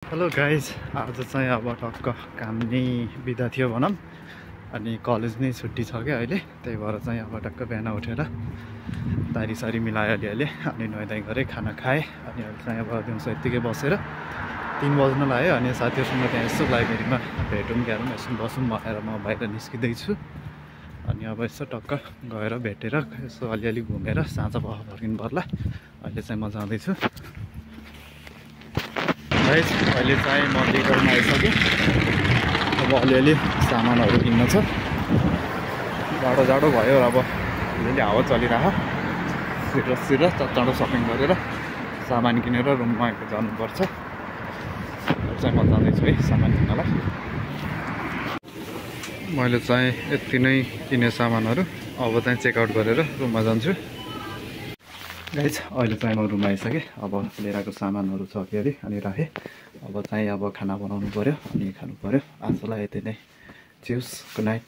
Hello guys, आज चाहिँ अब टक्क काम नै बिदा थियो भनौँ। अनि कलेज नै छुट्टी छ क्या अहिले, त्यही भएर चाहिँ अब टक्क बिहान उठेर दारी मिलायो अलिअलि, अनि नुहाइ गरेँ, खाना खाएँ। अनि अहिले चाहिँ अब दिउँसो यत्तिकै बसेर 3 बज्न लाग्यो। अनि साथीहरूसँग त्यहाँ यसो लाइब्रेरीमा भेटौँ क्यारौँ यसो बसौँ भनेर म बाहिर निस्किँदैछु। अनि अब यसो टक्क गएर भेटेर यसो अलिअलि घुमेर साँझ फर्किनु पर्ला। अहिले चाहिँ म जाँदैछु। अहिले चाहिँ म डिगरमा आइसकेँ। अब अलिअलि सामानहरू किन्न छ। जाडो भयो, अब अलिअलि हावा चलिरहेको छिटो चाँडो सपिङ गरेर सामान किनेर रुममा जानुपर्छ। चाहिँ म जाँदैछु है सामान किन्नलाई। मैले चाहिँ यति नै किने सामानहरू, अब चाहिँ चेकआउट गरेर रुममा जान्छु। गाइज, अहिले चाहिँ म रुममा आइसकेँ। अब लिएर आएको सामानहरू छ के अरे, अनि राखेँ। अब चाहिँ खाना बनाउनु पऱ्यो अनि खानु पऱ्यो। आजलाई यति नै। Cheers, good night.